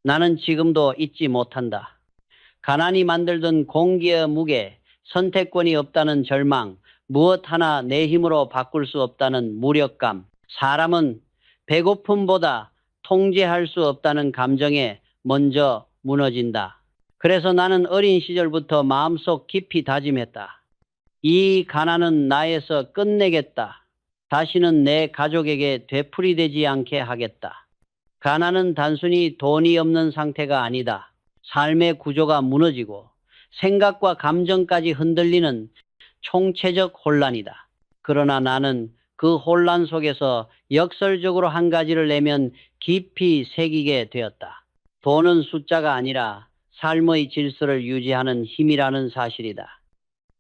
나는 지금도 잊지 못한다. 가난이 만들던 공기의 무게, 선택권이 없다는 절망, 무엇 하나 내 힘으로 바꿀 수 없다는 무력감. 사람은 배고픔보다 통제할 수 없다는 감정에 먼저 무너진다. 그래서 나는 어린 시절부터 마음속 깊이 다짐했다. 이 가난은 나에서 끝내겠다. 다시는 내 가족에게 되풀이되지 않게 하겠다. 가난은 단순히 돈이 없는 상태가 아니다. 삶의 구조가 무너지고 생각과 감정까지 흔들리는 총체적 혼란이다. 그러나 나는 그 혼란 속에서 역설적으로 한 가지를 내면 깊이 새기게 되었다. 돈은 숫자가 아니라 삶의 질서를 유지하는 힘이라는 사실이다.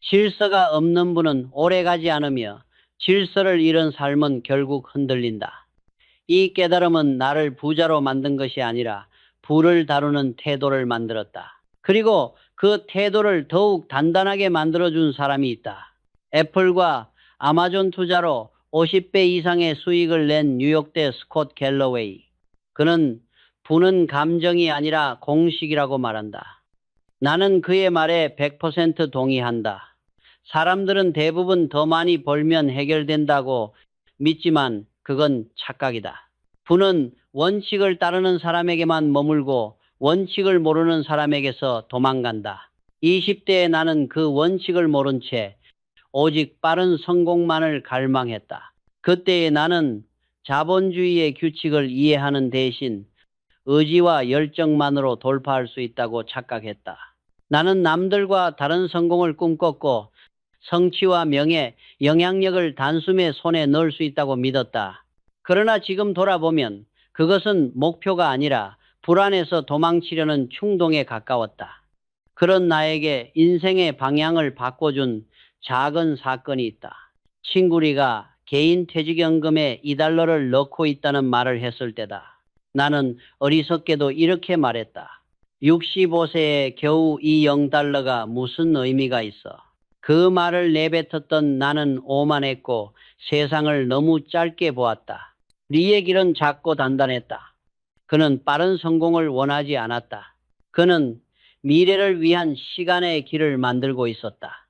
질서가 없는 분은 오래가지 않으며 질서를 잃은 삶은 결국 흔들린다. 이 깨달음은 나를 부자로 만든 것이 아니라 부를 다루는 태도를 만들었다. 그리고 그 태도를 더욱 단단하게 만들어준 사람이 있다. 애플과 아마존 투자로 50배 이상의 수익을 낸 뉴욕대 스콧 갤러웨이. 그는 부는 감정이 아니라 공식이라고 말한다. 나는 그의 말에 100% 동의한다. 사람들은 대부분 더 많이 벌면 해결된다고 믿지만 그건 착각이다. 부는 원칙을 따르는 사람에게만 머물고 원칙을 모르는 사람에게서 도망간다. 20대에 나는 그 원칙을 모른 채 오직 빠른 성공만을 갈망했다. 그때의 나는 자본주의의 규칙을 이해하는 대신 의지와 열정만으로 돌파할 수 있다고 착각했다. 나는 남들과 다른 성공을 꿈꿨고 성취와 명예, 영향력을 단숨에 손에 넣을 수 있다고 믿었다. 그러나 지금 돌아보면 그것은 목표가 아니라 불안해서 도망치려는 충동에 가까웠다. 그런 나에게 인생의 방향을 바꿔준 작은 사건이 있다. 친구리가 개인 퇴직연금에 2달러를 넣고 있다는 말을 했을 때다. 나는 어리석게도 이렇게 말했다. 65세에 겨우 이 0달러가 무슨 의미가 있어? 그 말을 내뱉었던 나는 오만했고 세상을 너무 짧게 보았다. 리의 길은 작고 단단했다. 그는 빠른 성공을 원하지 않았다. 그는 미래를 위한 시간의 길을 만들고 있었다.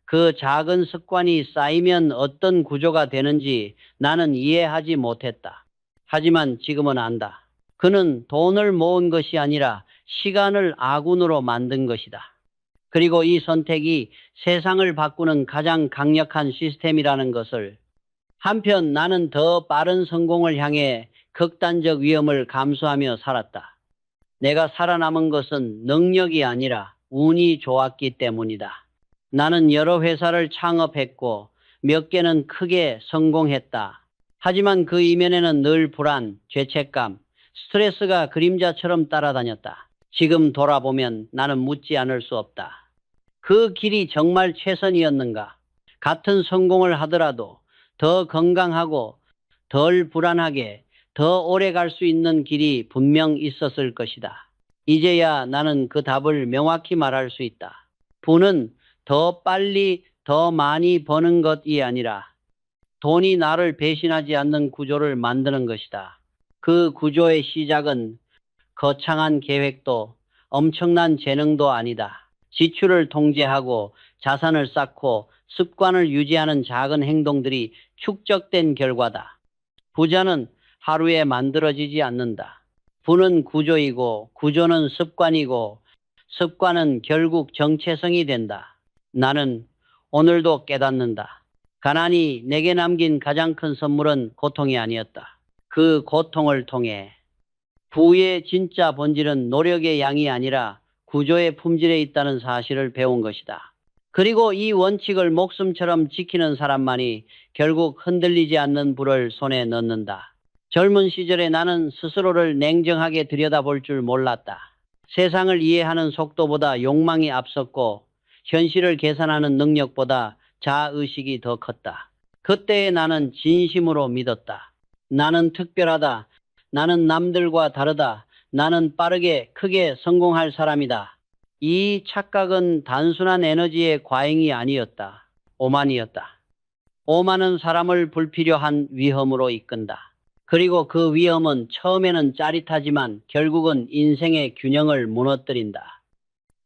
그 작은 습관이 쌓이면 어떤 구조가 되는지 나는 이해하지 못했다. 하지만 지금은 안다. 그는 돈을 모은 것이 아니라 시간을 아군으로 만든 것이다. 그리고 이 선택이 세상을 바꾸는 가장 강력한 시스템이라는 것을. 한편 나는 더 빠른 성공을 향해 극단적 위험을 감수하며 살았다. 내가 살아남은 것은 능력이 아니라 운이 좋았기 때문이다. 나는 여러 회사를 창업했고 몇 개는 크게 성공했다. 하지만 그 이면에는 늘 불안, 죄책감, 스트레스가 그림자처럼 따라다녔다. 지금 돌아보면 나는 묻지 않을 수 없다. 그 길이 정말 최선이었는가? 같은 성공을 하더라도 더 건강하고 덜 불안하게 더 오래 갈 수 있는 길이 분명 있었을 것이다. 이제야 나는 그 답을 명확히 말할 수 있다. 부는 더 빨리 더 많이 버는 것이 아니라 돈이 나를 배신하지 않는 구조를 만드는 것이다. 그 구조의 시작은 거창한 계획도 엄청난 재능도 아니다. 지출을 통제하고 자산을 쌓고 습관을 유지하는 작은 행동들이 축적된 결과다. 부자는 하루에 만들어지지 않는다. 부는 구조이고 구조는 습관이고 습관은 결국 정체성이 된다. 나는 오늘도 깨닫는다. 가난이 내게 남긴 가장 큰 선물은 고통이 아니었다. 그 고통을 통해 부의 진짜 본질은 노력의 양이 아니라 구조의 품질에 있다는 사실을 배운 것이다. 그리고 이 원칙을 목숨처럼 지키는 사람만이 결국 흔들리지 않는 부를 손에 넣는다. 젊은 시절에 나는 스스로를 냉정하게 들여다볼 줄 몰랐다. 세상을 이해하는 속도보다 욕망이 앞섰고 현실을 계산하는 능력보다 자아의식이 더 컸다. 그때의 나는 진심으로 믿었다. 나는 특별하다. 나는 남들과 다르다. 나는 빠르게 크게 성공할 사람이다. 이 착각은 단순한 에너지의 과잉이 아니었다. 오만이었다. 오만은 사람을 불필요한 위험으로 이끈다. 그리고 그 위험은 처음에는 짜릿하지만 결국은 인생의 균형을 무너뜨린다.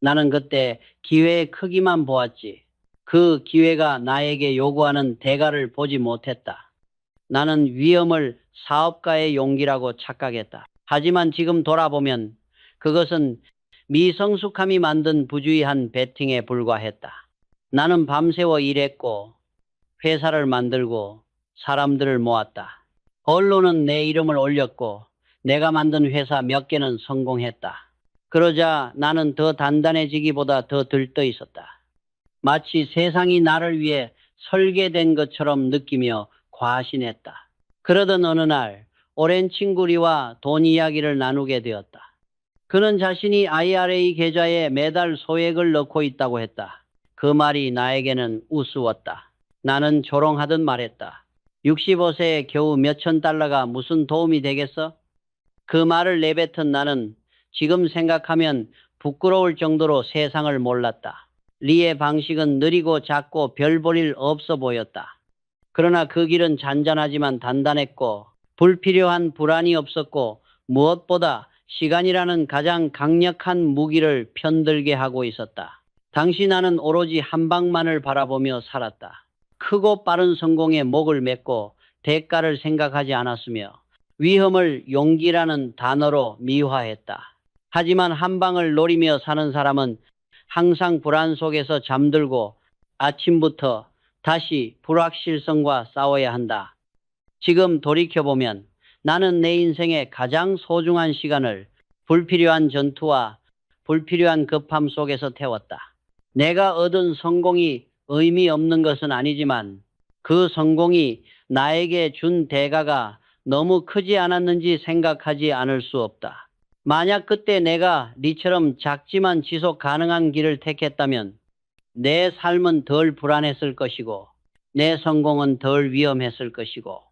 나는 그때 기회의 크기만 보았지. 그 기회가 나에게 요구하는 대가를 보지 못했다. 나는 위험을 사업가의 용기라고 착각했다. 하지만 지금 돌아보면 그것은 미성숙함이 만든 부주의한 배팅에 불과했다. 나는 밤새워 일했고 회사를 만들고 사람들을 모았다. 언론은 내 이름을 올렸고 내가 만든 회사 몇 개는 성공했다. 그러자 나는 더 단단해지기보다 더 들떠 있었다. 마치 세상이 나를 위해 설계된 것처럼 느끼며 과신했다. 그러던 어느 날 오랜 친구 리와 돈 이야기를 나누게 되었다. 그는 자신이 IRA 계좌에 매달 소액을 넣고 있다고 했다. 그 말이 나에게는 우스웠다. 나는 조롱하듯 말했다. 65세에 겨우 몇천 달러가 무슨 도움이 되겠어? 그 말을 내뱉은 나는 지금 생각하면 부끄러울 정도로 세상을 몰랐다. 리의 방식은 느리고 작고 별 볼 일 없어 보였다. 그러나 그 길은 잔잔하지만 단단했고 불필요한 불안이 없었고 무엇보다 시간이라는 가장 강력한 무기를 편들게 하고 있었다. 당시 나는 오로지 한 방만을 바라보며 살았다. 크고 빠른 성공에 목을 맸고 대가를 생각하지 않았으며 위험을 용기라는 단어로 미화했다. 하지만 한 방을 노리며 사는 사람은 항상 불안 속에서 잠들고 아침부터 다시 불확실성과 싸워야 한다. 지금 돌이켜보면 나는 내 인생의 가장 소중한 시간을 불필요한 전투와 불필요한 급함 속에서 태웠다. 내가 얻은 성공이 의미 없는 것은 아니지만 그 성공이 나에게 준 대가가 너무 크지 않았는지 생각하지 않을 수 없다. 만약 그때 내가 니처럼 작지만 지속 가능한 길을 택했다면 내 삶은 덜 불안했을 것이고 내 성공은 덜 위험했을 것이고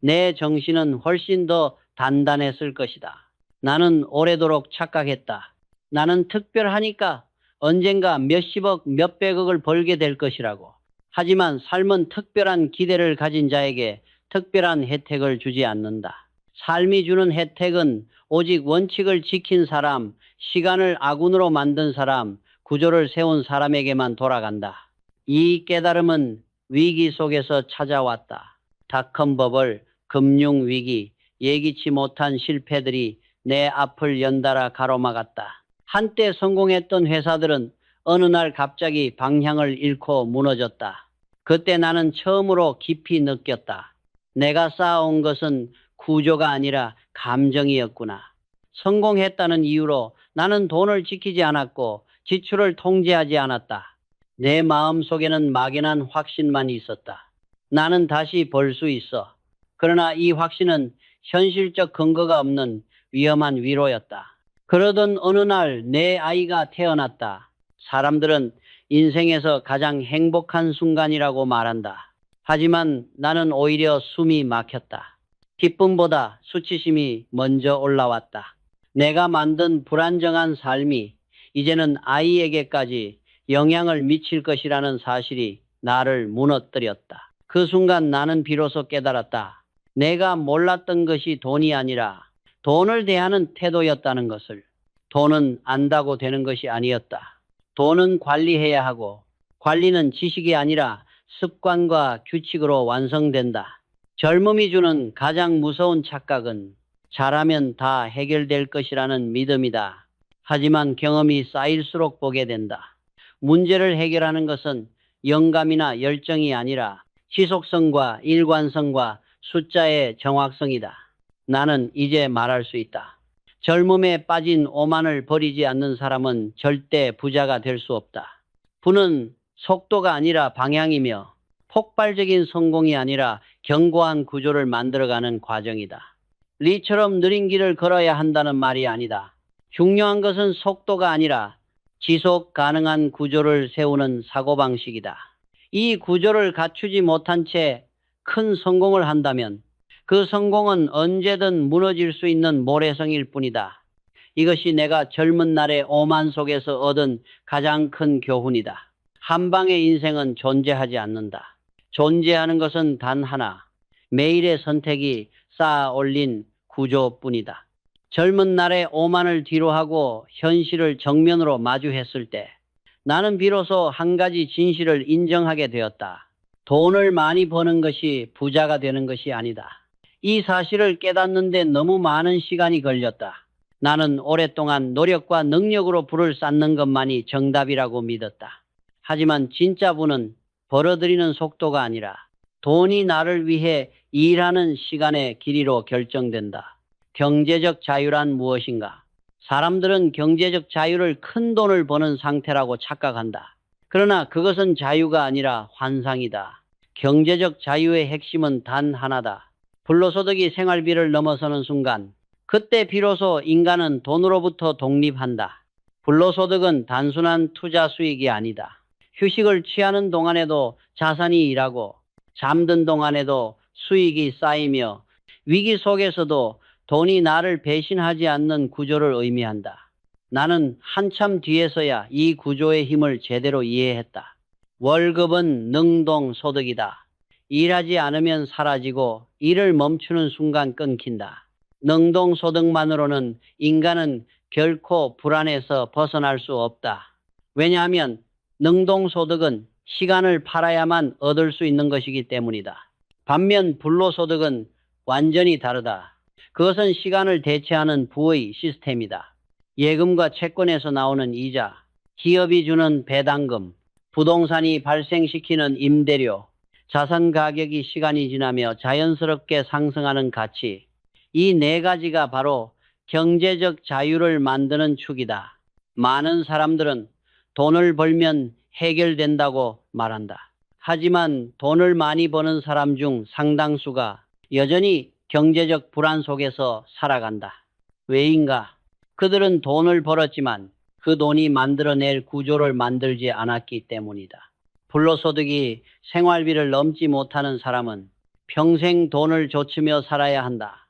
내 정신은 훨씬 더 단단했을 것이다. 나는 오래도록 착각했다. 나는 특별하니까 언젠가 몇십억, 몇백억을 벌게 될 것이라고. 하지만 삶은 특별한 기대를 가진 자에게 특별한 혜택을 주지 않는다. 삶이 주는 혜택은 오직 원칙을 지킨 사람, 시간을 아군으로 만든 사람, 구조를 세운 사람에게만 돌아간다. 이 깨달음은 위기 속에서 찾아왔다. 닷컴 버블, 금융위기, 예기치 못한 실패들이 내 앞을 연달아 가로막았다. 한때 성공했던 회사들은 어느 날 갑자기 방향을 잃고 무너졌다. 그때 나는 처음으로 깊이 느꼈다. 내가 쌓아온 것은 구조가 아니라 감정이었구나. 성공했다는 이유로 나는 돈을 지키지 않았고 지출을 통제하지 않았다. 내 마음속에는 막연한 확신만 있었다. 나는 다시 벌 수 있어. 그러나 이 확신은 현실적 근거가 없는 위험한 위로였다. 그러던 어느 날 내 아이가 태어났다. 사람들은 인생에서 가장 행복한 순간이라고 말한다. 하지만 나는 오히려 숨이 막혔다. 기쁨보다 수치심이 먼저 올라왔다. 내가 만든 불안정한 삶이 이제는 아이에게까지 영향을 미칠 것이라는 사실이 나를 무너뜨렸다. 그 순간 나는 비로소 깨달았다. 내가 몰랐던 것이 돈이 아니라 돈을 대하는 태도였다는 것을. 돈은 안다고 되는 것이 아니었다. 돈은 관리해야 하고 관리는 지식이 아니라 습관과 규칙으로 완성된다. 젊음이 주는 가장 무서운 착각은 잘하면 다 해결될 것이라는 믿음이다. 하지만 경험이 쌓일수록 보게 된다. 문제를 해결하는 것은 영감이나 열정이 아니라 지속성과 일관성과 숫자의 정확성이다. 나는 이제 말할 수 있다. 젊음에 빠진 오만을 버리지 않는 사람은 절대 부자가 될 수 없다. 부는 속도가 아니라 방향이며 폭발적인 성공이 아니라 견고한 구조를 만들어가는 과정이다. 리처럼 느린 길을 걸어야 한다는 말이 아니다. 중요한 것은 속도가 아니라 지속 가능한 구조를 세우는 사고방식이다. 이 구조를 갖추지 못한 채 큰 성공을 한다면 그 성공은 언제든 무너질 수 있는 모래성일 뿐이다. 이것이 내가 젊은 날의 오만 속에서 얻은 가장 큰 교훈이다. 한 방의 인생은 존재하지 않는다. 존재하는 것은 단 하나. 매일의 선택이 쌓아 올린 구조뿐이다. 젊은 날에 오만을 뒤로하고 현실을 정면으로 마주했을 때 나는 비로소 한 가지 진실을 인정하게 되었다. 돈을 많이 버는 것이 부자가 되는 것이 아니다. 이 사실을 깨닫는데 너무 많은 시간이 걸렸다. 나는 오랫동안 노력과 능력으로 부를 쌓는 것만이 정답이라고 믿었다. 하지만 진짜 부는 벌어들이는 속도가 아니라 돈이 나를 위해 일하는 시간의 길이로 결정된다. 경제적 자유란 무엇인가? 사람들은 경제적 자유를 큰 돈을 버는 상태라고 착각한다. 그러나 그것은 자유가 아니라 환상이다. 경제적 자유의 핵심은 단 하나다. 불로소득이 생활비를 넘어서는 순간, 그때 비로소 인간은 돈으로부터 독립한다. 불로소득은 단순한 투자 수익이 아니다. 휴식을 취하는 동안에도 자산이 일하고, 잠든 동안에도 수익이 쌓이며, 위기 속에서도 돈이 나를 배신하지 않는 구조를 의미한다. 나는 한참 뒤에서야 이 구조의 힘을 제대로 이해했다. 월급은 능동소득이다. 일하지 않으면 사라지고 일을 멈추는 순간 끊긴다. 능동소득만으로는 인간은 결코 불안에서 벗어날 수 없다. 왜냐하면 능동소득은 시간을 팔아야만 얻을 수 있는 것이기 때문이다. 반면 불로소득은 완전히 다르다. 그것은 시간을 대체하는 부의 시스템이다. 예금과 채권에서 나오는 이자, 기업이 주는 배당금, 부동산이 발생시키는 임대료, 자산 가격이 시간이 지나며 자연스럽게 상승하는 가치, 이 네 가지가 바로 경제적 자유를 만드는 축이다. 많은 사람들은 돈을 벌면 해결된다고 말한다. 하지만 돈을 많이 버는 사람 중 상당수가 여전히 경제적 불안 속에서 살아간다. 왜인가? 그들은 돈을 벌었지만 그 돈이 만들어낼 구조를 만들지 않았기 때문이다. 불로소득이 생활비를 넘지 못하는 사람은 평생 돈을 좇으며 살아야 한다.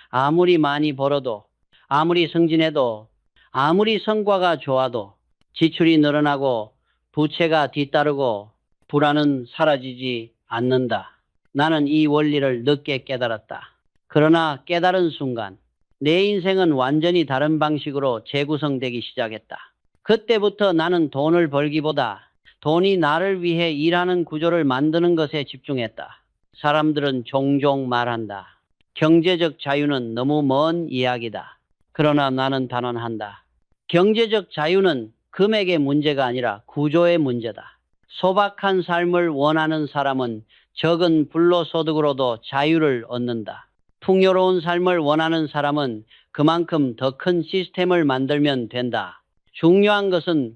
아무리 많이 벌어도, 아무리 승진해도, 아무리 성과가 좋아도 지출이 늘어나고 부채가 뒤따르고 불안은 사라지지 않는다. 나는 이 원리를 늦게 깨달았다. 그러나 깨달은 순간 내 인생은 완전히 다른 방식으로 재구성되기 시작했다. 그때부터 나는 돈을 벌기보다 돈이 나를 위해 일하는 구조를 만드는 것에 집중했다. 사람들은 종종 말한다. 경제적 자유는 너무 먼 이야기다. 그러나 나는 단언한다. 경제적 자유는 금액의 문제가 아니라 구조의 문제다. 소박한 삶을 원하는 사람은 적은 불로소득으로도 자유를 얻는다. 풍요로운 삶을 원하는 사람은 그만큼 더 큰 시스템을 만들면 된다. 중요한 것은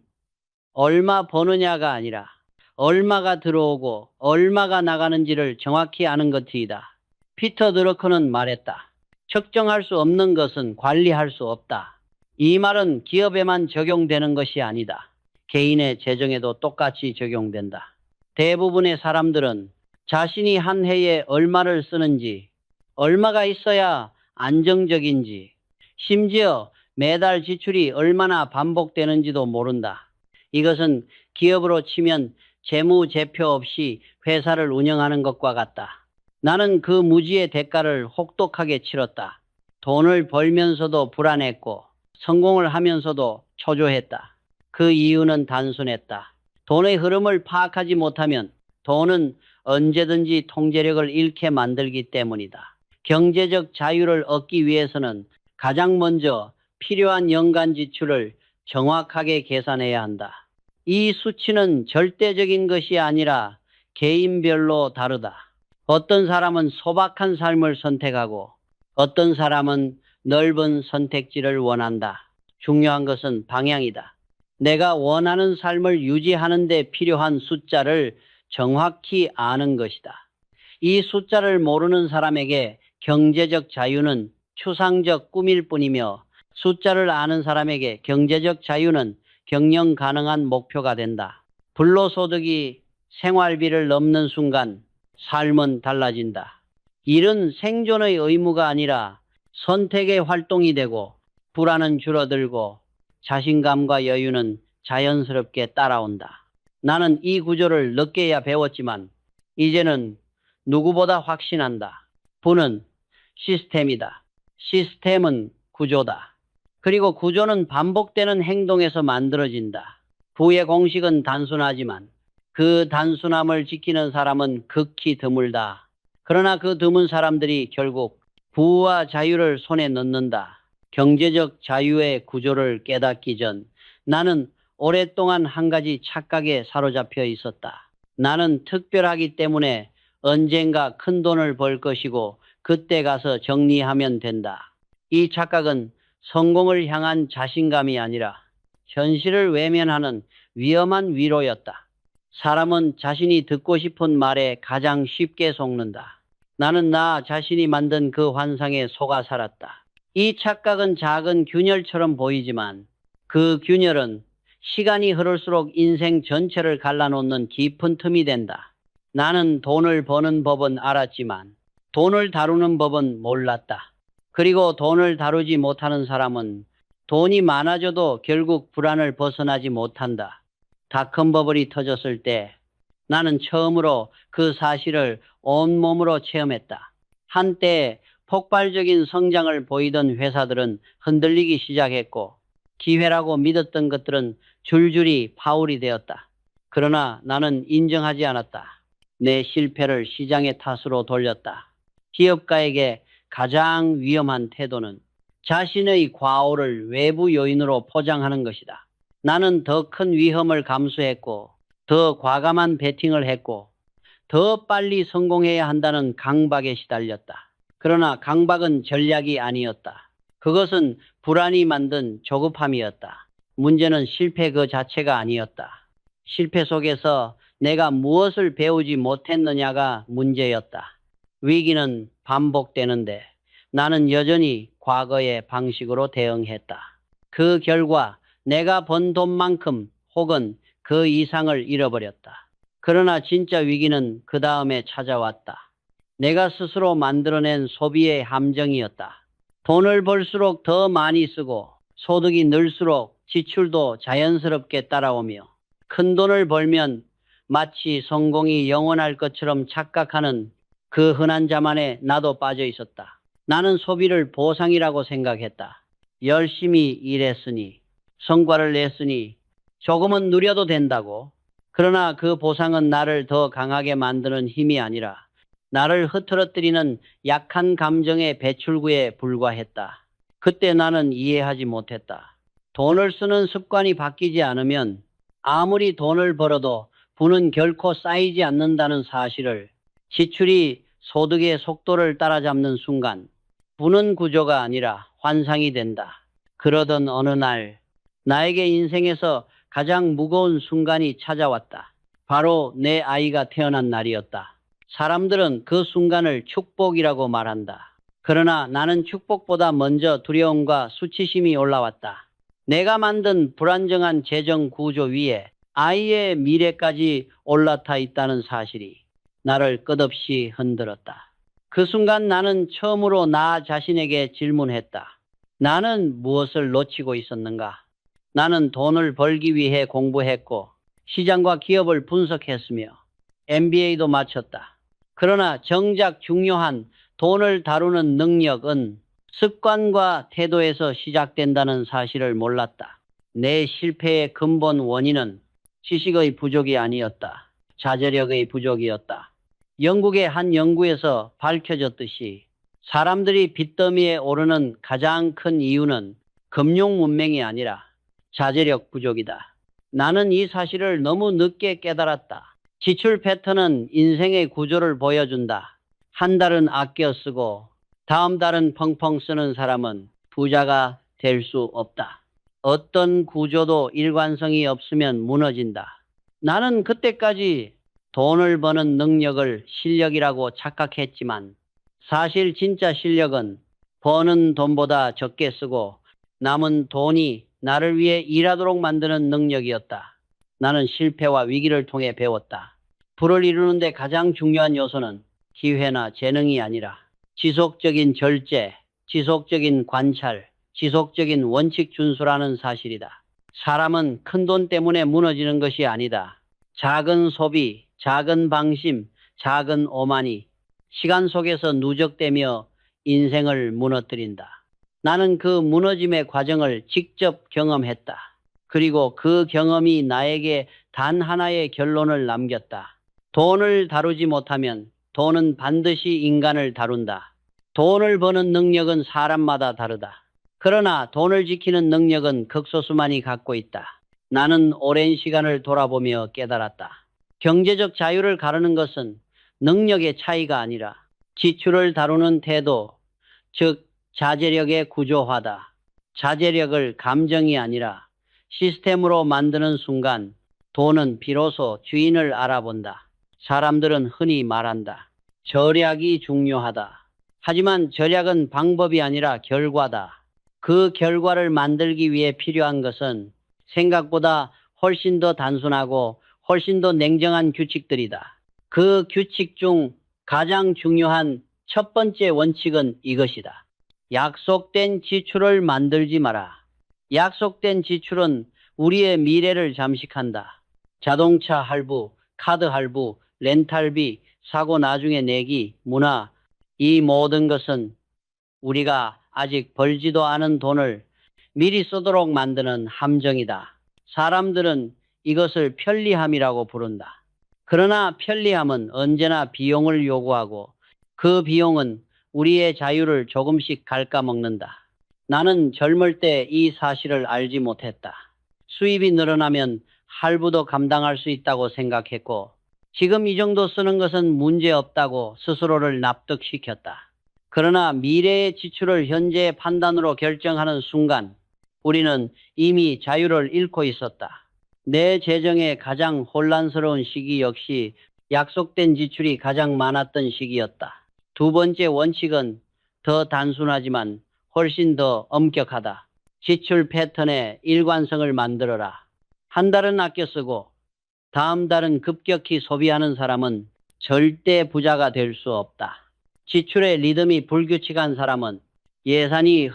얼마 버느냐가 아니라 얼마가 들어오고 얼마가 나가는지를 정확히 아는 것이다. 피터 드러커는 말했다. 측정할 수 없는 것은 관리할 수 없다. 이 말은 기업에만 적용되는 것이 아니다. 개인의 재정에도 똑같이 적용된다. 대부분의 사람들은 자신이 한 해에 얼마를 쓰는지, 얼마가 있어야 안정적인지, 심지어 매달 지출이 얼마나 반복되는지도 모른다. 이것은 기업으로 치면 재무제표 없이 회사를 운영하는 것과 같다. 나는 그 무지의 대가를 혹독하게 치렀다. 돈을 벌면서도 불안했고 성공을 하면서도 초조했다. 그 이유는 단순했다. 돈의 흐름을 파악하지 못하면 돈은 언제든지 통제력을 잃게 만들기 때문이다. 경제적 자유를 얻기 위해서는 가장 먼저 필요한 연간 지출을 정확하게 계산해야 한다. 이 수치는 절대적인 것이 아니라 개인별로 다르다. 어떤 사람은 소박한 삶을 선택하고 어떤 사람은 넓은 선택지를 원한다. 중요한 것은 방향이다. 내가 원하는 삶을 유지하는 데 필요한 숫자를 정확히 아는 것이다. 이 숫자를 모르는 사람에게 경제적 자유는 추상적 꿈일 뿐이며 숫자를 아는 사람에게 경제적 자유는 경영 가능한 목표가 된다. 불로소득이 생활비를 넘는 순간 삶은 달라진다. 일은 생존의 의무가 아니라 선택의 활동이 되고 불안은 줄어들고 자신감과 여유는 자연스럽게 따라온다. 나는 이 구조를 늦게야 배웠지만 이제는 누구보다 확신한다. 부는 시스템이다. 시스템은 구조다. 그리고 구조는 반복되는 행동에서 만들어진다. 부의 공식은 단순하지만 그 단순함을 지키는 사람은 극히 드물다. 그러나 그 드문 사람들이 결국 부와 자유를 손에 넣는다. 경제적 자유의 구조를 깨닫기 전 나는 오랫동안 한 가지 착각에 사로잡혀 있었다. 나는 특별하기 때문에 언젠가 큰 돈을 벌 것이고 그때 가서 정리하면 된다. 이 착각은 성공을 향한 자신감이 아니라 현실을 외면하는 위험한 위로였다. 사람은 자신이 듣고 싶은 말에 가장 쉽게 속는다. 나는 나 자신이 만든 그 환상에 속아 살았다. 이 착각은 작은 균열처럼 보이지만 그 균열은 시간이 흐를수록 인생 전체를 갈라놓는 깊은 틈이 된다. 나는 돈을 버는 법은 알았지만 돈을 다루는 법은 몰랐다. 그리고 돈을 다루지 못하는 사람은 돈이 많아져도 결국 불안을 벗어나지 못한다. 닷컴버블이 터졌을 때 나는 처음으로 그 사실을 온몸으로 체험했다. 한때 폭발적인 성장을 보이던 회사들은 흔들리기 시작했고 기회라고 믿었던 것들은 줄줄이 파울이 되었다. 그러나 나는 인정하지 않았다. 내 실패를 시장의 탓으로 돌렸다. 기업가에게 가장 위험한 태도는 자신의 과오를 외부 요인으로 포장하는 것이다. 나는 더 큰 위험을 감수했고 더 과감한 베팅을 했고 더 빨리 성공해야 한다는 강박에 시달렸다. 그러나 강박은 전략이 아니었다. 그것은 불안이 만든 조급함이었다. 문제는 실패 그 자체가 아니었다. 실패 속에서 내가 무엇을 배우지 못했느냐가 문제였다. 위기는 반복되는데 나는 여전히 과거의 방식으로 대응했다. 그 결과 내가 번 돈만큼 혹은 그 이상을 잃어버렸다. 그러나 진짜 위기는 그 다음에 찾아왔다. 내가 스스로 만들어낸 소비의 함정이었다. 돈을 벌수록 더 많이 쓰고 소득이 늘수록 지출도 자연스럽게 따라오며 큰 돈을 벌면 마치 성공이 영원할 것처럼 착각하는 그 흔한 자만에 나도 빠져 있었다. 나는 소비를 보상이라고 생각했다. 열심히 일했으니, 성과를 냈으니 조금은 누려도 된다고. 그러나 그 보상은 나를 더 강하게 만드는 힘이 아니라 나를 흐트러뜨리는 약한 감정의 배출구에 불과했다. 그때 나는 이해하지 못했다. 돈을 쓰는 습관이 바뀌지 않으면 아무리 돈을 벌어도 부는 결코 쌓이지 않는다는 사실을, 지출이 소득의 속도를 따라잡는 순간 부는 구조가 아니라 환상이 된다. 그러던 어느 날 나에게 인생에서 가장 무거운 순간이 찾아왔다. 바로 내 아이가 태어난 날이었다. 사람들은 그 순간을 축복이라고 말한다. 그러나 나는 축복보다 먼저 두려움과 수치심이 올라왔다. 내가 만든 불안정한 재정 구조 위에 아이의 미래까지 올라타 있다는 사실이 나를 끝없이 흔들었다. 그 순간 나는 처음으로 나 자신에게 질문했다. 나는 무엇을 놓치고 있었는가? 나는 돈을 벌기 위해 공부했고 시장과 기업을 분석했으며 MBA도 마쳤다. 그러나 정작 중요한 돈을 다루는 능력은 습관과 태도에서 시작된다는 사실을 몰랐다. 내 실패의 근본 원인은 지식의 부족이 아니었다. 자제력의 부족이었다. 영국의 한 연구에서 밝혀졌듯이 사람들이 빚더미에 오르는 가장 큰 이유는 금융 문맹이 아니라 자제력 부족이다. 나는 이 사실을 너무 늦게 깨달았다. 지출 패턴은 인생의 구조를 보여준다. 한 달은 아껴 쓰고 다음 달은 펑펑 쓰는 사람은 부자가 될 수 없다. 어떤 구조도 일관성이 없으면 무너진다. 나는 그때까지 돈을 버는 능력을 실력이라고 착각했지만 사실 진짜 실력은 버는 돈보다 적게 쓰고 남은 돈이 나를 위해 일하도록 만드는 능력이었다. 나는 실패와 위기를 통해 배웠다. 부를 이루는데 가장 중요한 요소는 기회나 재능이 아니라 지속적인 절제, 지속적인 관찰, 지속적인 원칙 준수라는 사실이다. 사람은 큰 돈 때문에 무너지는 것이 아니다. 작은 소비, 작은 방심, 작은 오만이 시간 속에서 누적되며 인생을 무너뜨린다. 나는 그 무너짐의 과정을 직접 경험했다. 그리고 그 경험이 나에게 단 하나의 결론을 남겼다. 돈을 다루지 못하면 돈은 반드시 인간을 다룬다. 돈을 버는 능력은 사람마다 다르다. 그러나 돈을 지키는 능력은 극소수만이 갖고 있다. 나는 오랜 시간을 돌아보며 깨달았다. 경제적 자유를 가르는 것은 능력의 차이가 아니라 지출을 다루는 태도, 즉 자제력의 구조화다. 자제력을 감정이 아니라 시스템으로 만드는 순간 돈은 비로소 주인을 알아본다. 사람들은 흔히 말한다. 절약이 중요하다. 하지만 절약은 방법이 아니라 결과다. 그 결과를 만들기 위해 필요한 것은 생각보다 훨씬 더 단순하고 훨씬 더 냉정한 규칙들이다. 그 규칙 중 가장 중요한 첫 번째 원칙은 이것이다. 약속된 지출을 만들지 마라. 약속된 지출은 우리의 미래를 잠식한다. 자동차 할부, 카드 할부, 렌탈비, 사고 나중에 내기, 문화, 이 모든 것은 우리가 아직 벌지도 않은 돈을 미리 쓰도록 만드는 함정이다. 사람들은 이것을 편리함이라고 부른다. 그러나 편리함은 언제나 비용을 요구하고 그 비용은 우리의 자유를 조금씩 갉아먹는다. 나는 젊을 때 이 사실을 알지 못했다. 수입이 늘어나면 할부도 감당할 수 있다고 생각했고 지금 이 정도 쓰는 것은 문제없다고 스스로를 납득시켰다. 그러나 미래의 지출을 현재의 판단으로 결정하는 순간 우리는 이미 자유를 잃고 있었다. 내 재정의 가장 혼란스러운 시기 역시 약속된 지출이 가장 많았던 시기였다. 두 번째 원칙은 더 단순하지만 훨씬 더 엄격하다. 지출 패턴의 일관성을 만들어라. 한 달은 아껴 쓰고 다음 달은 급격히 소비하는 사람은 절대 부자가 될 수 없다. 지출의 리듬이 불규칙한 사람은 예산이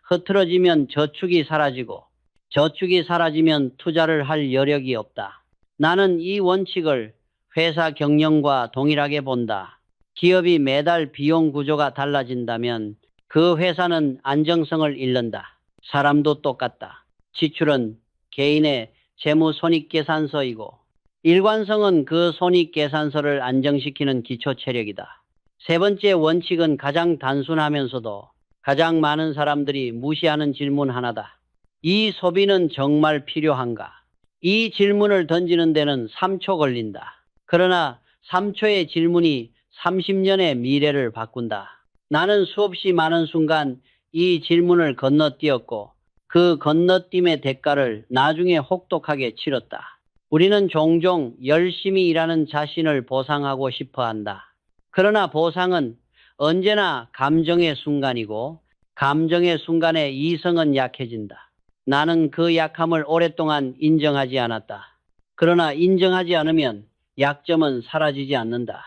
흐트러지면 저축이 사라지고 저축이 사라지면 투자를 할 여력이 없다. 나는 이 원칙을 회사 경영과 동일하게 본다. 기업이 매달 비용 구조가 달라진다면 그 회사는 안정성을 잃는다. 사람도 똑같다. 지출은 개인의 재무 손익계산서이고 일관성은 그 손익계산서를 안정시키는 기초 체력이다. 세 번째 원칙은 가장 단순하면서도 가장 많은 사람들이 무시하는 질문 하나다. 이 소비는 정말 필요한가? 이 질문을 던지는 데는 3초 걸린다. 그러나 3초의 질문이 30년의 미래를 바꾼다. 나는 수없이 많은 순간 이 질문을 건너뛰었고 그 건너뛰임의 대가를 나중에 혹독하게 치렀다. 우리는 종종 열심히 일하는 자신을 보상하고 싶어 한다. 그러나 보상은 언제나 감정의 순간이고 감정의 순간에 이성은 약해진다. 나는 그 약함을 오랫동안 인정하지 않았다. 그러나 인정하지 않으면 약점은 사라지지 않는다.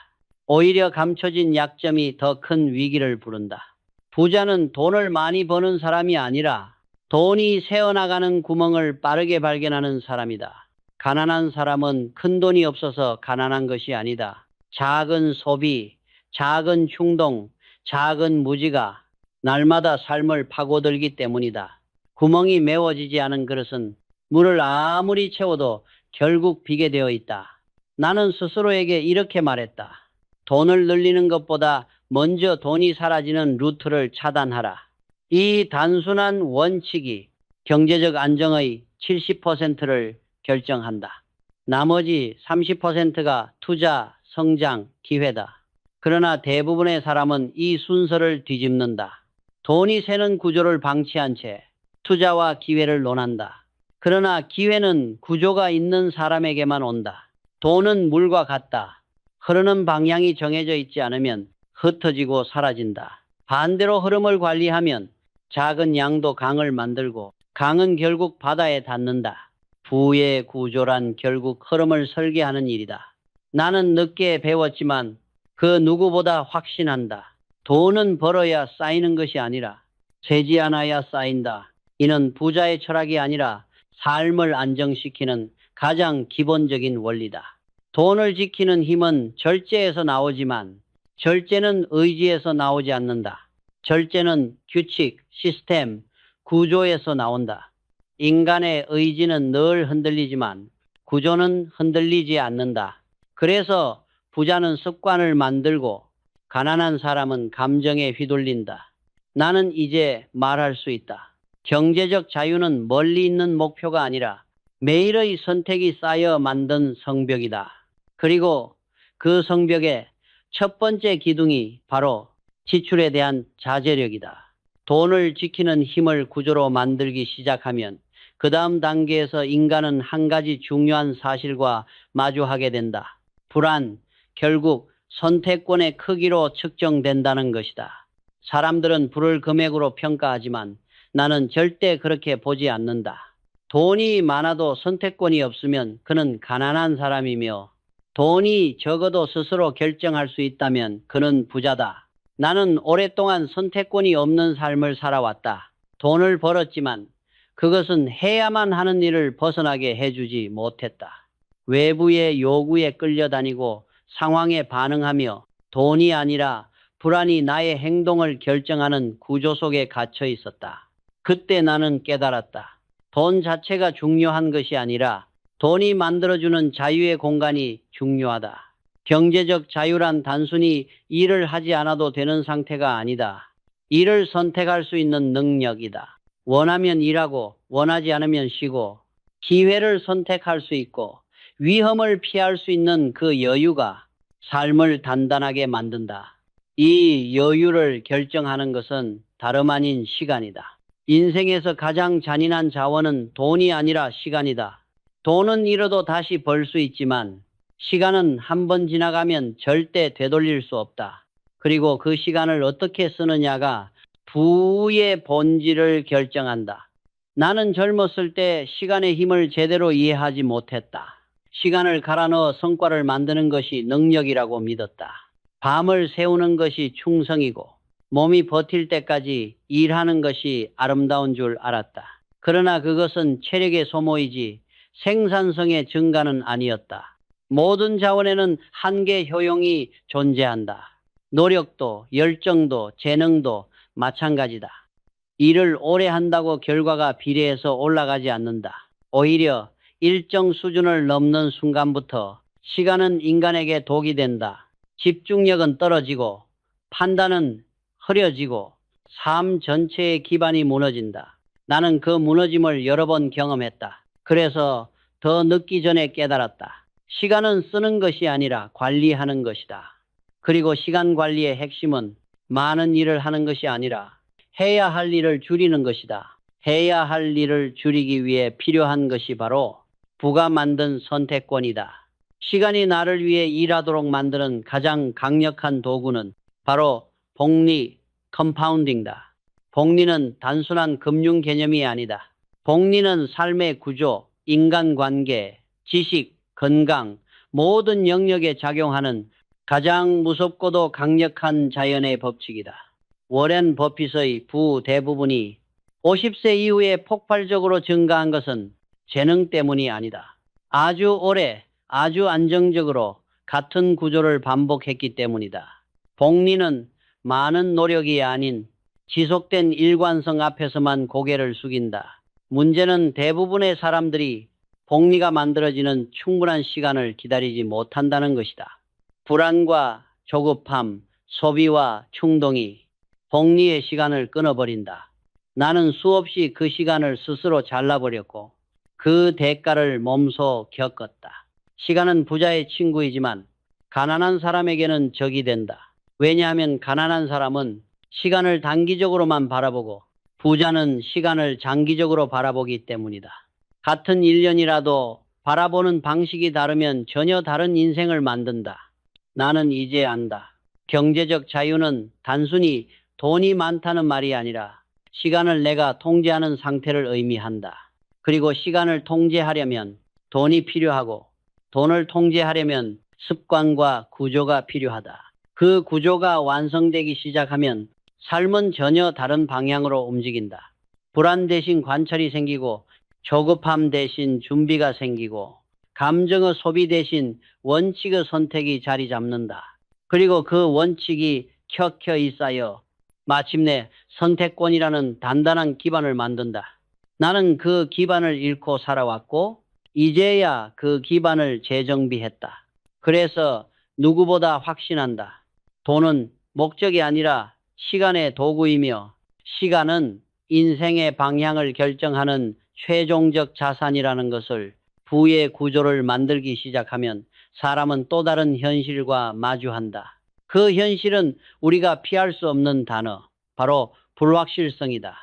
오히려 감춰진 약점이 더 큰 위기를 부른다. 부자는 돈을 많이 버는 사람이 아니라 돈이 새어나가는 구멍을 빠르게 발견하는 사람이다. 가난한 사람은 큰 돈이 없어서 가난한 것이 아니다. 작은 소비, 작은 충동, 작은 무지가 날마다 삶을 파고들기 때문이다. 구멍이 메워지지 않은 그릇은 물을 아무리 채워도 결국 비게 되어 있다. 나는 스스로에게 이렇게 말했다. 돈을 늘리는 것보다 먼저 돈이 사라지는 루트를 차단하라. 이 단순한 원칙이 경제적 안정의 70%를 결정한다. 나머지 30%가 투자, 성장, 기회다. 그러나 대부분의 사람은 이 순서를 뒤집는다. 돈이 새는 구조를 방치한 채 투자와 기회를 논한다. 그러나 기회는 구조가 있는 사람에게만 온다. 돈은 물과 같다. 흐르는 방향이 정해져 있지 않으면 흩어지고 사라진다. 반대로 흐름을 관리하면 작은 양도 강을 만들고 강은 결국 바다에 닿는다. 부의 구조란 결국 흐름을 설계하는 일이다. 나는 늦게 배웠지만 그 누구보다 확신한다. 돈은 벌어야 쌓이는 것이 아니라 세지 않아야 쌓인다. 이는 부자의 철학이 아니라 삶을 안정시키는 가장 기본적인 원리다. 돈을 지키는 힘은 절제에서 나오지만 절제는 의지에서 나오지 않는다. 절제는 규칙, 시스템, 구조에서 나온다. 인간의 의지는 늘 흔들리지만 구조는 흔들리지 않는다. 그래서 부자는 습관을 만들고 가난한 사람은 감정에 휘둘린다. 나는 이제 말할 수 있다. 경제적 자유는 멀리 있는 목표가 아니라 매일의 선택이 쌓여 만든 성벽이다. 그리고 그 성벽의 첫 번째 기둥이 바로 지출에 대한 자제력이다. 돈을 지키는 힘을 구조로 만들기 시작하면 그 다음 단계에서 인간은 한 가지 중요한 사실과 마주하게 된다. 불안, 결국 선택권의 크기로 측정된다는 것이다. 사람들은 부를 금액으로 평가하지만 나는 절대 그렇게 보지 않는다. 돈이 많아도 선택권이 없으면 그는 가난한 사람이며 돈이 적어도 스스로 결정할 수 있다면 그는 부자다. 나는 오랫동안 선택권이 없는 삶을 살아왔다. 돈을 벌었지만 그것은 해야만 하는 일을 벗어나게 해주지 못했다. 외부의 요구에 끌려다니고 상황에 반응하며 돈이 아니라 불안이 나의 행동을 결정하는 구조 속에 갇혀 있었다. 그때 나는 깨달았다. 돈 자체가 중요한 것이 아니라 돈이 만들어주는 자유의 공간이 중요하다. 경제적 자유란 단순히 일을 하지 않아도 되는 상태가 아니다. 일을 선택할 수 있는 능력이다. 원하면 일하고 원하지 않으면 쉬고 기회를 선택할 수 있고 위험을 피할 수 있는 그 여유가 삶을 단단하게 만든다. 이 여유를 결정하는 것은 다름 아닌 시간이다. 인생에서 가장 잔인한 자원은 돈이 아니라 시간이다. 돈은 잃어도 다시 벌 수 있지만 시간은 한 번 지나가면 절대 되돌릴 수 없다. 그리고 그 시간을 어떻게 쓰느냐가 부의 본질을 결정한다. 나는 젊었을 때 시간의 힘을 제대로 이해하지 못했다. 시간을 갈아 넣어 성과를 만드는 것이 능력이라고 믿었다. 밤을 새우는 것이 충성이고 몸이 버틸 때까지 일하는 것이 아름다운 줄 알았다. 그러나 그것은 체력의 소모이지 생산성의 증가는 아니었다. 모든 자원에는 한계 효용이 존재한다. 노력도, 열정도, 재능도 마찬가지다. 일을 오래 한다고 결과가 비례해서 올라가지 않는다. 오히려 일정 수준을 넘는 순간부터 시간은 인간에게 독이 된다. 집중력은 떨어지고 판단은 흐려지고 삶 전체의 기반이 무너진다. 나는 그 무너짐을 여러 번 경험했다. 그래서 더 늦기 전에 깨달았다. 시간은 쓰는 것이 아니라 관리하는 것이다. 그리고 시간 관리의 핵심은 많은 일을 하는 것이 아니라 해야 할 일을 줄이는 것이다. 해야 할 일을 줄이기 위해 필요한 것이 바로 부가 만든 선택권이다. 시간이 나를 위해 일하도록 만드는 가장 강력한 도구는 바로 복리, 컴파운딩이다. 복리는 단순한 금융 개념이 아니다. 복리는 삶의 구조, 인간관계, 지식, 건강, 모든 영역에 작용하는 가장 무섭고도 강력한 자연의 법칙이다. 워렌 버핏의 부 대부분이 50세 이후에 폭발적으로 증가한 것은 재능 때문이 아니다. 아주 오래, 아주 안정적으로 같은 구조를 반복했기 때문이다. 복리는 많은 노력이 아닌 지속된 일관성 앞에서만 고개를 숙인다. 문제는 대부분의 사람들이 복리가 만들어지는 충분한 시간을 기다리지 못한다는 것이다. 불안과 조급함, 소비와 충동이 복리의 시간을 끊어버린다. 나는 수없이 그 시간을 스스로 잘라버렸고 그 대가를 몸소 겪었다. 시간은 부자의 친구이지만 가난한 사람에게는 적이 된다. 왜냐하면 가난한 사람은 시간을 단기적으로만 바라보고 부자는 시간을 장기적으로 바라보기 때문이다. 같은 1년이라도 바라보는 방식이 다르면 전혀 다른 인생을 만든다. 나는 이제 안다. 경제적 자유는 단순히 돈이 많다는 말이 아니라 시간을 내가 통제하는 상태를 의미한다. 그리고 시간을 통제하려면 돈이 필요하고 돈을 통제하려면 습관과 구조가 필요하다. 그 구조가 완성되기 시작하면 삶은 전혀 다른 방향으로 움직인다. 불안 대신 관찰이 생기고 조급함 대신 준비가 생기고 감정의 소비 대신 원칙의 선택이 자리 잡는다. 그리고 그 원칙이 켜켜이 쌓여 마침내 선택권이라는 단단한 기반을 만든다. 나는 그 기반을 잃고 살아왔고 이제야 그 기반을 재정비했다. 그래서 누구보다 확신한다. 돈은 목적이 아니라 시간의 도구이며 시간은 인생의 방향을 결정하는 최종적 자산이라는 것을 부의 구조를 만들기 시작하면 사람은 또 다른 현실과 마주한다. 그 현실은 우리가 피할 수 없는 단어, 바로 불확실성이다.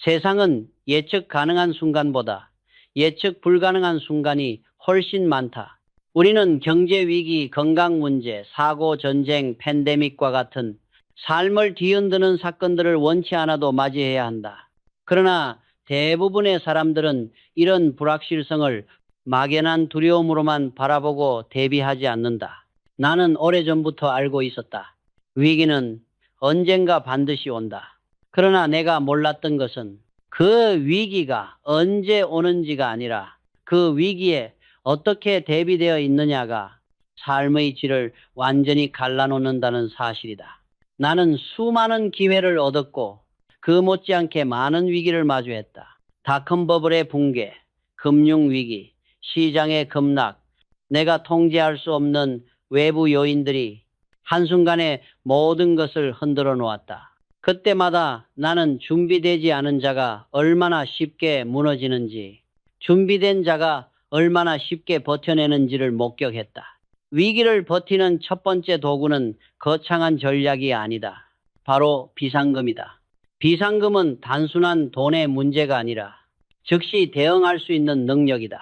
세상은 예측 가능한 순간보다 예측 불가능한 순간이 훨씬 많다. 우리는 경제 위기, 건강 문제, 사고, 전쟁, 팬데믹과 같은 삶을 뒤흔드는 사건들을 원치 않아도 맞이해야 한다. 그러나 대부분의 사람들은 이런 불확실성을 막연한 두려움으로만 바라보고 대비하지 않는다. 나는 오래전부터 알고 있었다. 위기는 언젠가 반드시 온다. 그러나 내가 몰랐던 것은 그 위기가 언제 오는지가 아니라 그 위기에 어떻게 대비되어 있느냐가 삶의 질을 완전히 갈라놓는다는 사실이다. 나는 수많은 기회를 얻었고 그 못지않게 많은 위기를 마주했다. 닷컴 버블의 붕괴, 금융위기, 시장의 급락, 내가 통제할 수 없는 외부 요인들이 한순간에 모든 것을 흔들어 놓았다. 그때마다 나는 준비되지 않은 자가 얼마나 쉽게 무너지는지, 준비된 자가 얼마나 쉽게 버텨내는지를 목격했다. 위기를 버티는 첫 번째 도구는 거창한 전략이 아니다. 바로 비상금이다. 비상금은 단순한 돈의 문제가 아니라 즉시 대응할 수 있는 능력이다.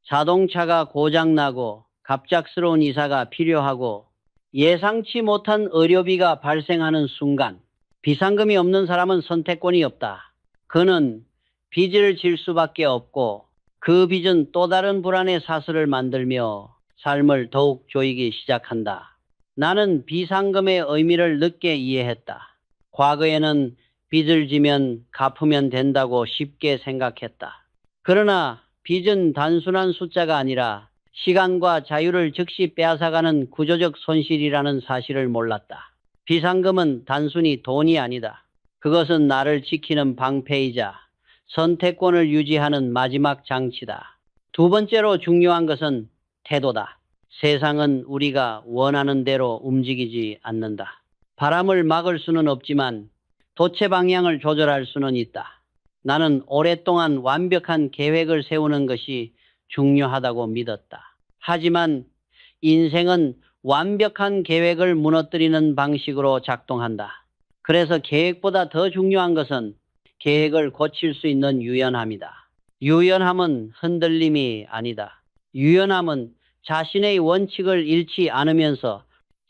자동차가 고장나고 갑작스러운 이사가 필요하고 예상치 못한 의료비가 발생하는 순간 비상금이 없는 사람은 선택권이 없다. 그는 빚을 질 수밖에 없고 그 빚은 또 다른 불안의 사슬을 만들며 삶을 더욱 조이기 시작한다. 나는 비상금의 의미를 늦게 이해했다. 과거에는 빚을 지면 갚으면 된다고 쉽게 생각했다. 그러나 빚은 단순한 숫자가 아니라 시간과 자유를 즉시 빼앗아가는 구조적 손실이라는 사실을 몰랐다. 비상금은 단순히 돈이 아니다. 그것은 나를 지키는 방패이자 선택권을 유지하는 마지막 장치다. 두 번째로 중요한 것은 태도다. 세상은 우리가 원하는 대로 움직이지 않는다. 바람을 막을 수는 없지만 도체 방향을 조절할 수는 있다. 나는 오랫동안 완벽한 계획을 세우는 것이 중요하다고 믿었다. 하지만 인생은 완벽한 계획을 무너뜨리는 방식으로 작동한다. 그래서 계획보다 더 중요한 것은 계획을 고칠 수 있는 유연함이다. 유연함은 흔들림이 아니다. 유연함은 자신의 원칙을 잃지 않으면서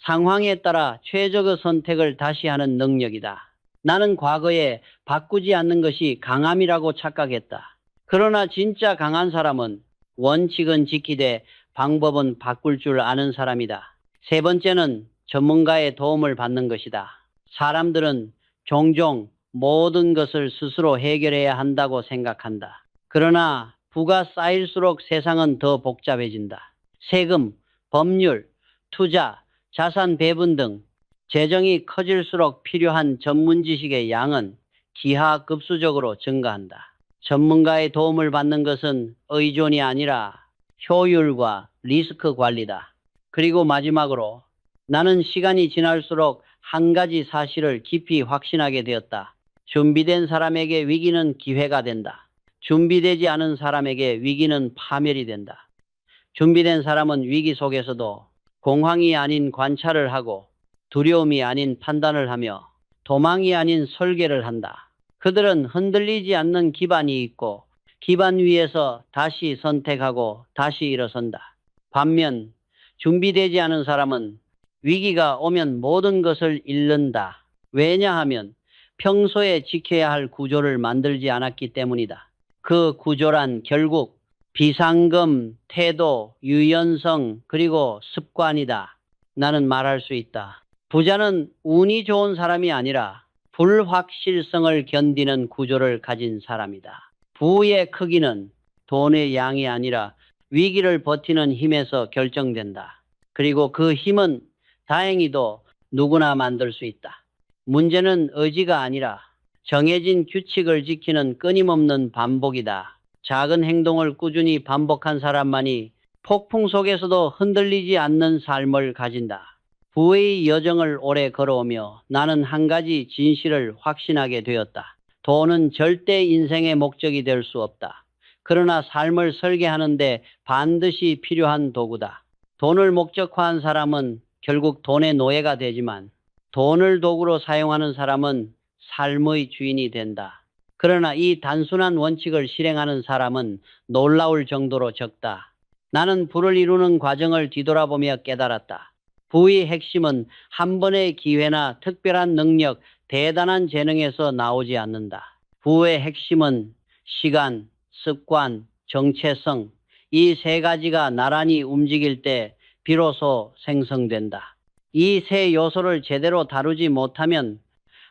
상황에 따라 최적의 선택을 다시 하는 능력이다. 나는 과거에 바꾸지 않는 것이 강함이라고 착각했다. 그러나 진짜 강한 사람은 원칙은 지키되 방법은 바꿀 줄 아는 사람이다. 세 번째는 전문가의 도움을 받는 것이다. 사람들은 종종 모든 것을 스스로 해결해야 한다고 생각한다. 그러나 부가 쌓일수록 세상은 더 복잡해진다. 세금, 법률, 투자, 자산 배분 등 재정이 커질수록 필요한 전문 지식의 양은 기하급수적으로 증가한다. 전문가의 도움을 받는 것은 의존이 아니라 효율과 리스크 관리다. 그리고 마지막으로 나는 시간이 지날수록 한 가지 사실을 깊이 확신하게 되었다. 준비된 사람에게 위기는 기회가 된다. 준비되지 않은 사람에게 위기는 파멸이 된다. 준비된 사람은 위기 속에서도 공황이 아닌 관찰을 하고 두려움이 아닌 판단을 하며 도망이 아닌 설계를 한다. 그들은 흔들리지 않는 기반이 있고 기반 위에서 다시 선택하고 다시 일어선다. 반면 준비되지 않은 사람은 위기가 오면 모든 것을 잃는다. 왜냐하면 평소에 지켜야 할 구조를 만들지 않았기 때문이다. 그 구조란 결국 비상금, 태도, 유연성, 그리고 습관이다. 나는 말할 수 있다. 부자는 운이 좋은 사람이 아니라 불확실성을 견디는 구조를 가진 사람이다. 부의 크기는 돈의 양이 아니라 위기를 버티는 힘에서 결정된다. 그리고 그 힘은 다행히도 누구나 만들 수 있다. 문제는 의지가 아니라 정해진 규칙을 지키는 끊임없는 반복이다. 작은 행동을 꾸준히 반복한 사람만이 폭풍 속에서도 흔들리지 않는 삶을 가진다. 부의 여정을 오래 걸어오며 나는 한 가지 진실을 확신하게 되었다. 돈은 절대 인생의 목적이 될 수 없다. 그러나 삶을 설계하는데 반드시 필요한 도구다. 돈을 목적화한 사람은 결국 돈의 노예가 되지만 돈을 도구로 사용하는 사람은 삶의 주인이 된다. 그러나 이 단순한 원칙을 실행하는 사람은 놀라울 정도로 적다. 나는 부를 이루는 과정을 뒤돌아보며 깨달았다. 부의 핵심은 한 번의 기회나 특별한 능력, 대단한 재능에서 나오지 않는다. 부의 핵심은 시간, 습관, 정체성, 이 세 가지가 나란히 움직일 때 비로소 생성된다. 이 세 요소를 제대로 다루지 못하면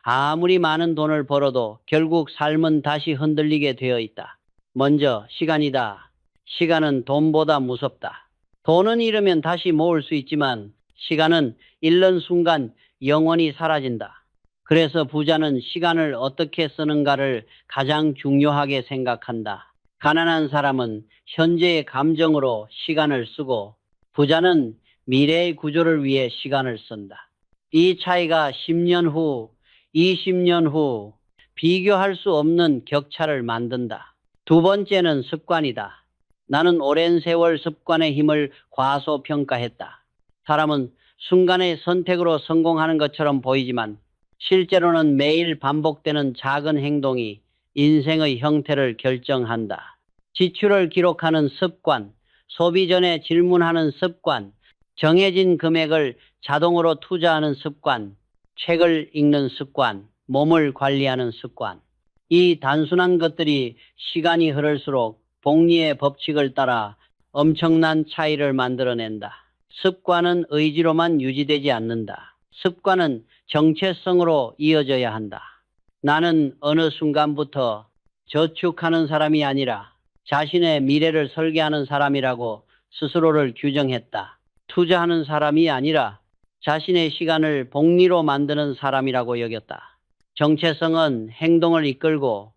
아무리 많은 돈을 벌어도 결국 삶은 다시 흔들리게 되어 있다. 먼저 시간이다. 시간은 돈보다 무섭다. 돈은 잃으면 다시 모을 수 있지만 시간은 잃는 순간 영원히 사라진다. 그래서 부자는 시간을 어떻게 쓰는가를 가장 중요하게 생각한다. 가난한 사람은 현재의 감정으로 시간을 쓰고 부자는 미래의 구조를 위해 시간을 쓴다. 이 차이가 10년 후, 20년 후 비교할 수 없는 격차를 만든다. 두 번째는 습관이다. 나는 오랜 세월 습관의 힘을 과소평가했다. 사람은 순간의 선택으로 성공하는 것처럼 보이지만 실제로는 매일 반복되는 작은 행동이 인생의 형태를 결정한다. 지출을 기록하는 습관, 소비 전에 질문하는 습관, 정해진 금액을 자동으로 투자하는 습관, 책을 읽는 습관, 몸을 관리하는 습관. 이 단순한 것들이 시간이 흐를수록 복리의 법칙을 따라 엄청난 차이를 만들어낸다. 습관은 의지로만 유지되지 않는다. 습관은 정체성으로 이어져야 한다. 나는 어느 순간부터 저축하는 사람이 아니라 자신의 미래를 설계하는 사람이라고 스스로를 규정했다. 투자하는 사람이 아니라 자신의 시간을 복리로 만드는 사람이라고 여겼다. 정체성은 행동을 이끌고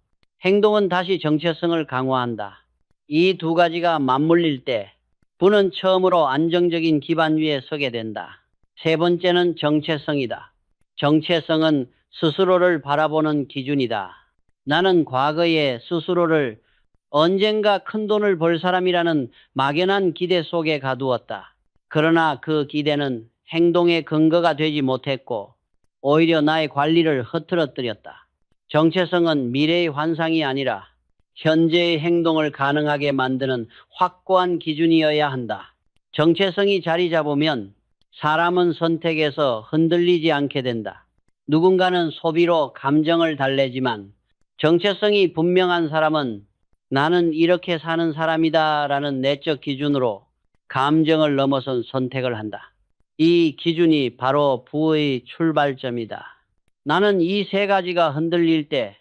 행동은 다시 정체성을 강화한다. 이 두 가지가 맞물릴 때 부는 처음으로 안정적인 기반 위에 서게 된다. 세 번째는 정체성이다. 정체성은 스스로를 바라보는 기준이다. 나는 과거에 스스로를 언젠가 큰 돈을 벌 사람이라는 막연한 기대 속에 가두었다. 그러나 그 기대는 행동의 근거가 되지 못했고 오히려 나의 관리를 흐트러뜨렸다. 정체성은 미래의 환상이 아니라 현재의 행동을 가능하게 만드는 확고한 기준이어야 한다. 정체성이 자리 잡으면 사람은 선택에서 흔들리지 않게 된다. 누군가는 소비로 감정을 달래지만 정체성이 분명한 사람은 나는 이렇게 사는 사람이다 라는 내적 기준으로 감정을 넘어선 선택을 한다. 이 기준이 바로 부의 출발점이다. 나는 이 세 가지가 흔들릴 때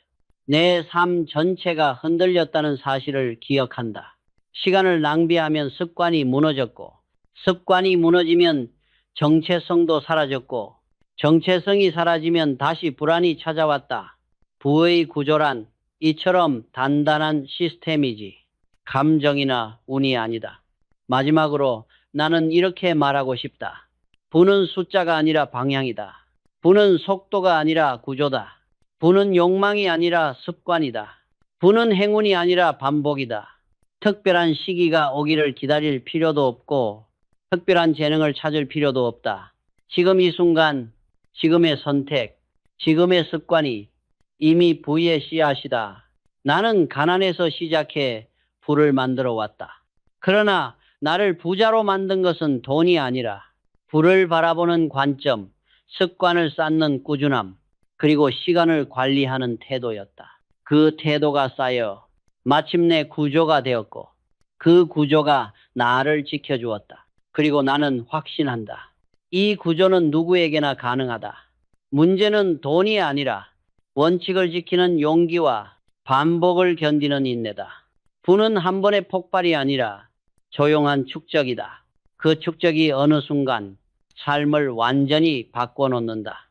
내 삶 전체가 흔들렸다는 사실을 기억한다. 시간을 낭비하면 습관이 무너졌고 습관이 무너지면 정체성도 사라졌고 정체성이 사라지면 다시 불안이 찾아왔다. 부의 구조란 이처럼 단단한 시스템이지 감정이나 운이 아니다. 마지막으로 나는 이렇게 말하고 싶다. 부는 숫자가 아니라 방향이다. 부는 속도가 아니라 구조다. 부는 욕망이 아니라 습관이다. 부는 행운이 아니라 반복이다. 특별한 시기가 오기를 기다릴 필요도 없고 특별한 재능을 찾을 필요도 없다. 지금 이 순간, 지금의 선택, 지금의 습관이 이미 부의 씨앗이다. 나는 가난에서 시작해 부를 만들어 왔다. 그러나 나를 부자로 만든 것은 돈이 아니라 부를 바라보는 관점, 습관을 쌓는 꾸준함, 그리고 시간을 관리하는 태도였다. 그 태도가 쌓여 마침내 구조가 되었고 그 구조가 나를 지켜주었다. 그리고 나는 확신한다. 이 구조는 누구에게나 가능하다. 문제는 돈이 아니라 원칙을 지키는 용기와 반복을 견디는 인내다. 부는 한 번의 폭발이 아니라 조용한 축적이다. 그 축적이 어느 순간 삶을 완전히 바꿔놓는다.